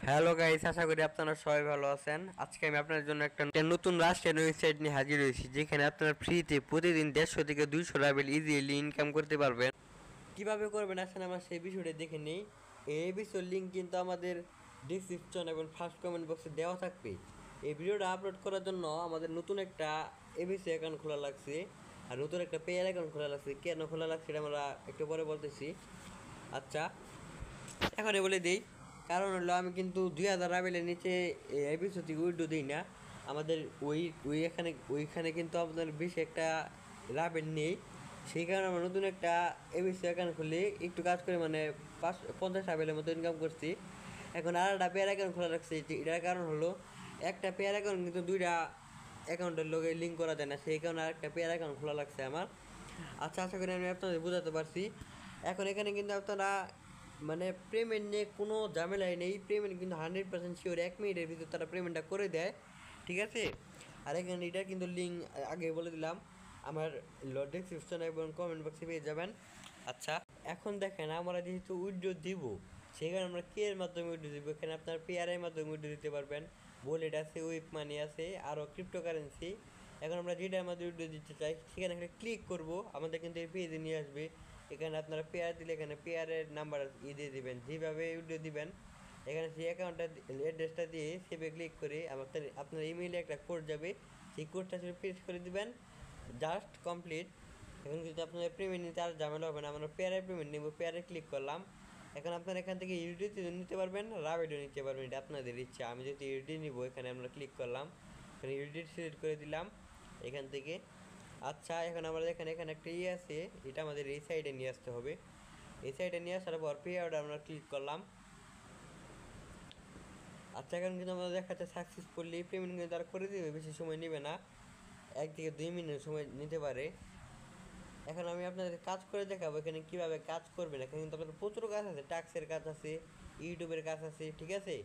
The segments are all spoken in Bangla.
হ্যালো গাইস, আশা করি আপনারা সবাই ভালো আছেন। আজকে আমি আপনার জন্য একটা নতুন রাষ্ট্রের ওয়েবসাইট নিয়ে হাজির হয়েছি, যেখানে আপনারা ফ্রিতে প্রতিদিন 150 থেকে 200 রাবেল ইজিলি ইনকাম করতে পারবেন। কিভাবে করবেন আসেন আমরা সেই বিষয়টা দেখে নিই। এই বিষয়ের লিঙ্ক কিন্তু আমাদের ডিসক্রিপশন এবং ফার্স্ট কমেন্ট বক্সে দেওয়া থাকবে। এই ভিডিওটা আপলোড করার জন্য আমাদের নতুন একটা এবিসি অ্যাকাউন্ট খোলা লাগছে, আর নতুন একটা পেয়ার অ্যাকাউন্ট খোলা লাগছে। কেন খোলা লাগছে এটা আমরা একটু পরে বলতেছি। আচ্ছা, এখন বলে দিই, কারণ হলো আমি কিন্তু 2000 রাবেলের নিচে এপিসোড থেকে উইড্রো দিই না। আমাদের ওইখানে কিন্তু আপনার বেশি একটা রাবেল নেই। সেই কারণে আমরা নতুন একটা এবিসি অ্যাকাউন্ট খুলে একটু কাজ করে মানে 50 রাবেলের মতো ইনকাম করছি। এখন আর একটা পেয়ার অ্যাকাউন্ট খোলা রাখছি। এটার কারণ হলো একটা পেয়ার অ্যাকাউন্ট কিন্তু দুইটা অ্যাকাউন্টের লগে লিঙ্ক করা যায় না, সেই কারণে আরেকটা পেয়ার অ্যাকাউন্ট খোলা লাগছে আমার। আচ্ছা, আশা করি আমি আপনাদের বোঝাতে পারছি। এখন এখানে কিন্তু আপনারা মানে পেমেন্ট নিয়ে কোনো ঝামেলাই নেই। পেমেন্ট কিন্তু 100% শিওর, 1 মিনিটের ভিতর তারা পেমেন্টটা করে দেয়, ঠিক আছে। আর এখানে এটা কিন্তু লিঙ্ক আগে বলে দিলাম, আমার ডেসক্রিপশন এবং কমেন্ট বক্সে পেয়ে যাবেন। আচ্ছা, এখন দেখেন আমরা যেহেতু উইড্রো দিব, সেখানে আমরা কে এর মাধ্যমে উইড্রো দিব। এখানে আপনার পেয়ারের মাধ্যমে উইড্রো দিতে পারবেন, ওয়ালেট আছে, উইপ মানি আছে, আরও ক্রিপ্টোকারেন্সি। এখন আমরা যেটার মাধ্যমে উইড্রো দিতে চাই সেখানে একটা ক্লিক করব, আমাদের কিন্তু এই পেজে নিয়ে আসবে। এখানে আপনারা পেয়ার দিলে এখানে পেয়ারের নাম্বার দিয়ে দিবেন, যেভাবে উইড্রো দিবেন। এখানে সেই অ্যাকাউন্টটা অ্যাড্রেসটা দিয়ে সেভে ক্লিক করে আপনার ইমেইলে একটা কোড যাবে, সেই কোডটা সেটা পেস্ট করে দিবেন। Just complete. এখন কিন্তু আপনাদের পেমেন্ট নিতে আর ঝামেলা হবে না। আমরা পেয়ারের পেমেন্ট নেব, পেয়ারে ক্লিক করলাম। এখন আপনারা এখান থেকে ইউডিটি নিতে পারবেন, রাবেডও নিতে পারবেন, এটা আপনাদের ইচ্ছা। আমি যদি ইউডিটি নিব, এখানে আমরা ক্লিক করলাম, এখানে ইউডিটি সিলেক্ট করে দিলাম এখান থেকে। আচ্ছা, এখন আমাদের এখানে একটা আছে, এটা আমাদের এই সাইডে নিয়ে আসতে হবে। এই সাইডে নিয়ে আসার পর পে আউট আমরা ক্লিক করলাম। আচ্ছা, এখন কিন্তু আমাদের দেখাচ্ছে সাকসেসফুলি পেমেন্ট কিন্তু তারা করে দেবে, বেশি সময় নেবে না, 1 থেকে 2 মিনিট সময় নিতে পারে। এখন আমি আপনাদের কাজ করে দেখাবো এখানে কীভাবে কাজ করবেন। এখানে কিন্তু আপনাদের প্রচুর কাজ আছে, ট্যাক্সের কাজ আছে, ইউটিউবের কাজ আছে, ঠিক আছে।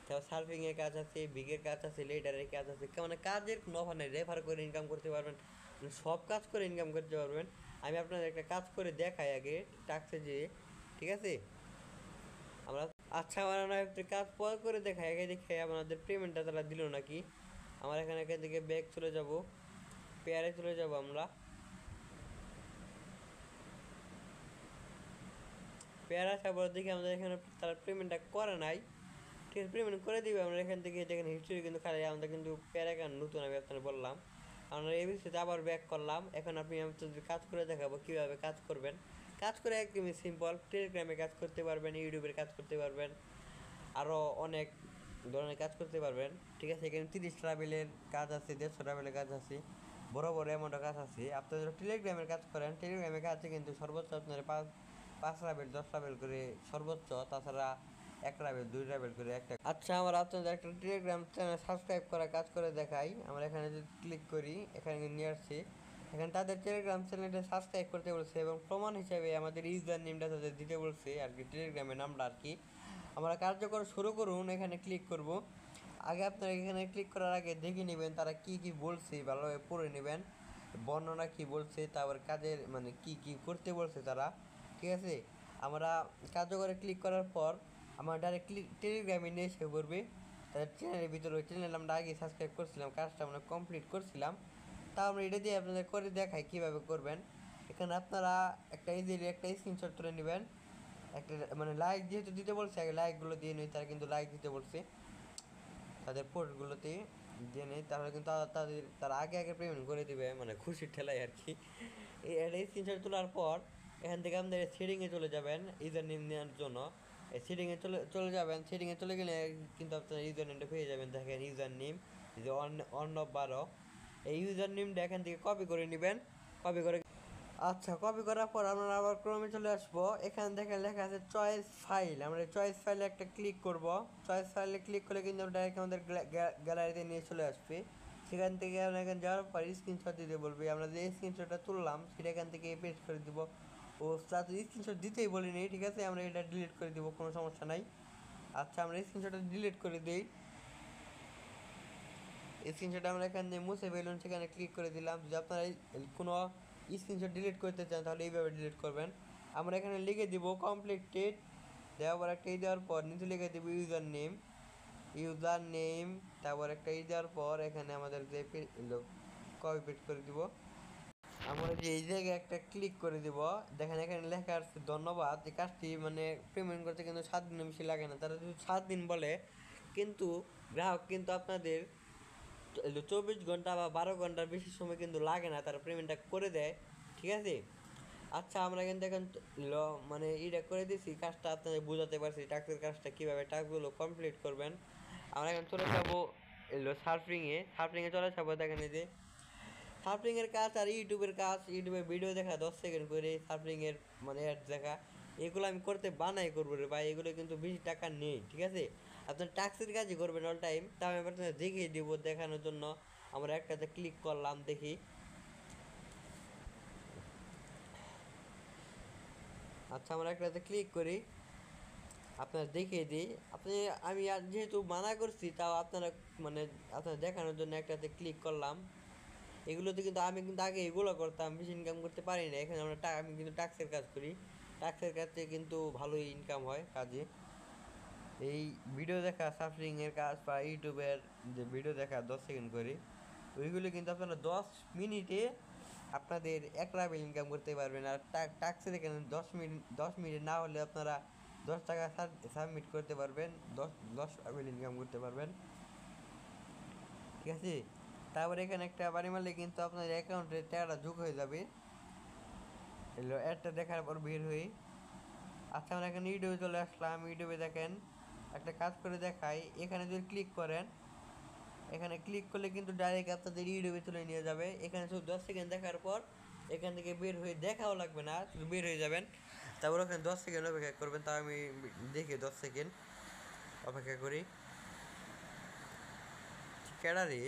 তারপর সার্ফিংয়ের কাজ আছে, বিগের কাজ আছে, লেটারের কাজ আছে। মানে কাজের কোনো অফার নেই, রেফার করে ইনকাম করতে পারবেন, মানে সব কাজ করে ইনকাম করতে পারবেন। আমি আপনাদের একটা কাজ করে দেখাই আগে ট্যাক্সে যেয়ে, ঠিক আছে। আমরা আচ্ছা, আমরা একটা কাজ পর করে দেখাই আগে, দেখে আপনাদের পেমেন্টটা তারা দিল নাকি। আমার এখানে এখান থেকে ব্যাগ চলে যাব, পেয়ারে চলে যাব আমরা। পেয়ার আসার পর দেখি আমাদের এখানে তারা পেমেন্টটা করে নাই, ঠিক আছে। পেমেন্ট করে দিবে, আমরা এখান থেকে দেখেন হিস্ট্রি কিন্তু খালি আমাদের কিন্তু পেয়ার অ্যাকাউন্ট নতুন, আমি আপনার বললাম। আমরা এবিসিতে আবার ব্যাক করলাম। এখন আপনি আমাদের কাজ করে দেখাবো কীভাবে কাজ করবেন। কাজ করে একদমই সিম্পল, টেলিগ্রামে কাজ করতে পারবেন, ইউটিউবের কাজ করতে পারবেন, আরও অনেক ধরনের কাজ করতে পারবেন, ঠিক আছে। এখানে 30 ট্রাভেলের কাজ আছে, 150 ট্রাভেলের কাজ আছে, বড় বড় অ্যামাউন্টের কাজ আছে। আপনারা যদি টেলিগ্রামের কাজ করেন, টেলিগ্রামের কাজে কিন্তু সর্বোচ্চ আপনার 5 রাবেল 10 রাবেল করে সর্বোচ্চ, তাছাড়া 1 রাবেল 2 রাবেল করে একটা। আচ্ছা, আমরা আপনাদের একটা টেলিগ্রাম চ্যানেল সাবস্ক্রাইব করা কাজ করে দেখাই। আমরা এখানে যদি ক্লিক করি, এখানে নিয়ে আসছি। এখানে তাদের টেলিগ্রাম চ্যানেলটা সাবস্ক্রাইব করতে বলছে, এবং প্রমাণ হিসাবে আমাদের ইউজার নেমটা তাদের দিতে বলছে আর কি, টেলিগ্রামের নামটা আর কি। আমরা কার্যকর শুরু করুন, এখানে ক্লিক করব। আগে আপনারা এখানে ক্লিক করার আগে দেখে নেবেন তারা কি কি বলছে, ভালোভাবে পড়ে নেবেন বর্ণনা কি বলছে, তারপর কাজের মানে কি কি করতে বলছে তারা, ঠিক আছে। আমরা কার্যকরে ক্লিক করার পর আমরা ডাইরেক্টলি টেলিগ্রামে নিয়ে এসে পড়বে তাদের চ্যানেলের ভিতরে। ওই চ্যানেল আমরা আগে সাবস্ক্রাইব করছিলাম, কাজটা আমরা কমপ্লিট করছিলাম। তা আমরা এটা দিয়ে আপনাদের করে দেখাই কীভাবে করবেন। এখানে আপনারা একটা ইজিলি একটা স্ক্রিনশট তুলে নেবেন, একটা মানে লাইক যেহেতু দিতে বলছে, আগে লাইকগুলো দিয়ে নেই, তারা কিন্তু লাইক দিতে বলছে তাদের পোস্টগুলোতে দিয়ে নেই, তাহলে কিন্তু তারা আগে আগে পেমেন্ট করে দেবে, মানে খুশির ঠেলায় আর কি। এই স্ক্রিনশট তোলার পর এখান থেকে আপনাদের সেটিংয়ে চলে যাবেন ইউজার নেম নেওয়ার জন্য। এই সেটিংয়ে চলে যাবেন, সেটিংয়ে চলে গেলে কিন্তু আপনার ইউজার নেমটা পেয়ে যাবেন। দেখেন ইউজার নেম যে অর্ণব 12, এই ইউজার নেমটা এখান থেকে কপি করে নেবেন, কপি করে। আচ্ছা, কপি করার পর আমরা আবার ক্রমে চলে আসবো। এখানে দেখেন লেখা আছে চয়েস ফাইল, আমরা চয়েস ফাইলে একটা ক্লিক করব। চয়েস ফাইলে ক্লিক করলে কিন্তু ডাইরেক্ট আমাদের গ্যালারিতে নিয়ে চলে আসবে। সেখান থেকে আমরা এখানে যাওয়ার পর স্ক্রিনশট দিতে বলবে, আমরা যে স্ক্রিনশটটা তুললাম সেটা এখান থেকে পেস্ট করে দিব। ও তাতে স্ক্রিনশট দিতেই বলিনি, ঠিক আছে, আমরা এটা ডিলিট করে দিব, কোনো সমস্যা নাই। আচ্ছা, আমরা স্ক্রিনশটটা ডিলিট করে দিই। স্ক্রিনশট আমরা এখান থেকে মুছে ফেলুন, সেখানে ক্লিক করে দিলাম। যদি আপনারা কোনো স্ক্রিনশট ডিলিট করতে চান তাহলে এইভাবে ডিলিট করবেন। আমরা এখানে লিখে দিব কমপ্লিটেড, দেওয়ার পর একটা দেওয়ার পর নিচে লিখে দেবো ইউজার নেম, ইউজার নেম, তারপর একটা দেওয়ার পর এখানে আমাদের যে কপি পেস্ট করে দিব। আমরা যে এই জায়গায় একটা ক্লিক করে দিব, দেখেন এখানে লেখা আছে ধন্যবাদ। এই কাজটি মানে পেমেন্ট করতে কিন্তু 7 দিন বেশি লাগে না। তারা যদি 7 দিন বলে, কিন্তু গ্রাহক কিন্তু আপনাদের 24 ঘন্টা বা 12 ঘন্টার বেশি সময় কিন্তু লাগে না, তারা পেমেন্টটা করে দেয়। ঠিক আছে। আচ্ছা, আমরা কিন্তু এখন মানে এটা করে দিছি, কাজটা আপনাদের বোঝাতে পারছি টাস্কের কাজটা কীভাবে টাস্কগুলো কমপ্লিট করবেন। আমরা এখন চলে যাবো সার্ফিংয়ে চলে যাবো। দেখেন এই যে সার্ফিংয়ের কাজ আর ইউটিউবের কাজ, ইউটিউবে ভিডিও দেখা 10 সেকেন্ড করে, সার্ফিংয়ের মানে অ্যাড দেখা, এগুলো আমি করতে বানাই করবো রে ভাই। এগুলো কিন্তু বেশি টাকা নেই। ঠিক আছে, আপনার টাস্কের কাজই করবেন অল টাইম। তাও আমি আপনাদের দেখিয়ে দিব দেখানোর জন্য। আমরা একটাতে ক্লিক করলাম, দেখি। আচ্ছা, আমরা একটাতে ক্লিক করি, আপনারা দেখিয়ে দিই। আমি আর যেহেতু মানা করছি, তাও আপনারা মানে আপনারা দেখানোর জন্য একটাতে ক্লিক করলাম। এগুলোতে কিন্তু আমি কিন্তু আগে এগুলো করতাম, বেশি ইনকাম করতে পারি না। এখানে আমি কিন্তু ট্যাক্সের কাজ করি। ট্যাক্সের কাজে কিন্তু ভালোই ইনকাম হয় কাজে। এই ভিডিও দেখা সার্ফিংয়ের কাজ বা ইউটিউবের যে ভিডিও দেখা 10 সেকেন্ড করি, ওইগুলো কিন্তু আপনারা 10 মিনিটে আপনাদের 1 লাখ ইনকাম করতে পারবেন। আর ট্যাক্সে দেখেন 10 মিনিট না হলে আপনারা 10 টাকা সাবমিট করতে পারবেন, 10 ইনকাম করতে পারবেন। ঠিক আছে। তারপরে এখানে একটা বাড়ি মারলে কিন্তু আপনার অ্যাকাউন্টে টাকাটা যোগ হয়ে যাবে। এলো অ্যাডটা দেখার পর বের হই। আচ্ছা, আমরা এখানে ইউটিউবে চলে আসলাম। ইউটিউবে দেখেন একটা কাজ করে দেখাই। এখানে যদি ক্লিক করেন, এখানে ক্লিক করলে কিন্তু ডাইরেক্ট আপনাদের ইউটিউবে তুলে নিয়ে যাবে। এখানে শুধু 10 সেকেন্ড দেখার পর এখান থেকে বের হয়ে দেখাও লাগবে না, শুধু বের হয়ে যাবেন। তারপর ওখানে 10 সেকেন্ড অপেক্ষা করবেন। তাও আমি দেখি 10 সেকেন্ড অপেক্ষা করি। কেডারে।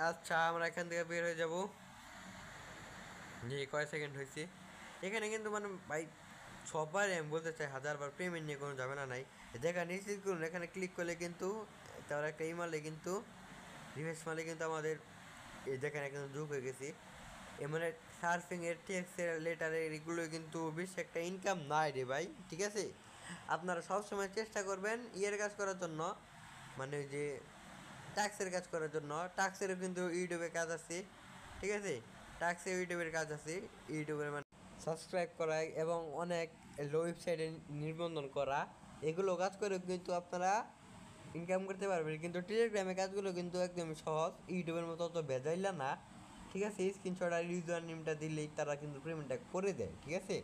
আচ্ছা, আমরা এখান থেকে বের হয়ে যাব। যে কয় সেকেন্ড হয়েছে এখানে কিন্তু মানে ভাই সবার আমি বলতে চাই, 1000বার পেমেন্ট নিয়ে কোনো ঝামেলা নাই। দেখা নিশ্চিত করুন, এখানে ক্লিক করলে কিন্তু তার একটা মারলে কিন্তু রিফ্রেশ মারলে কিন্তু আমাদের এই দেখেন এখানে যোগ হয়ে গেছি। মানে সার্ফিংয়ের ট্যাক্সের লেটারের এগুলো কিন্তু বেশি একটা ইনকাম নাই রে ভাই। ঠিক আছে, আপনারা সবসময় চেষ্টা করবেন ইয়ের কাজ করার জন্য, মানে ওই যে ট্যাক্সের কাজ করার জন্য। ট্যাক্সেরও কিন্তু ইউটিউবে কাজ আছে। ঠিক আছে, ট্যাক্সে ইউটিউবের কাজ আছে। ইউটিউবের মানে সাবস্ক্রাইব করা এবং অনেক ওয়েবসাইটে নিবন্ধন করা, এগুলো কাজ করে কিন্তু আপনারা ইনকাম করতে পারবেন। কিন্তু টেলিগ্রামে কাজগুলো কিন্তু একদমই সহজ, ইউটিউবের মতো অত ভেজাইলা না। ঠিক আছে, স্ক্রিনশট আর ইউজার নেমটা দিলেই তারা কিন্তু পেমেন্টটা করে দেয়। ঠিক আছে।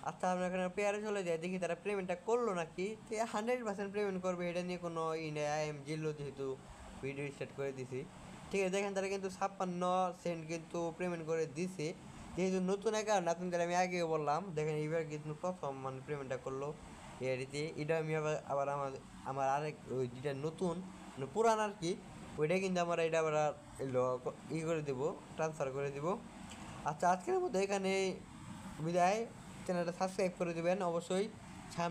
আচ্ছা, আমরা এখানে পেয়ারে চলে যাই, দেখি তারা পেমেন্টটা করলো নাকি। 100% পেমেন্ট করবে, এটা নিয়ে কোনো আই এম জিরো, যেহেতু ভিডিও স্টার্ট করে দিছি। ঠিক আছে, দেখেন তারা কিন্তু 56 সেন্ট কিন্তু পেমেন্ট করে দিছে। যেহেতু নতুন অ্যাকাউন্ট, আপনাদের আমি আগেও বললাম, দেখেন এইবার কিন্তু প্রথম মানে পেমেন্টটা করলো এআইডিতে। এটা আমি আবার আমার আরেক ওই যেটা নতুন মানে পুরান আর কি, ওইটা কিন্তু আমার এটা আবার করে দেবো, ট্রান্সফার করে দেবো। আচ্ছা, আজকের মধ্যে এখানে বিদায়। চ্যানেলটা সাবস্ক্রাইব করে দেবেন অবশ্যই।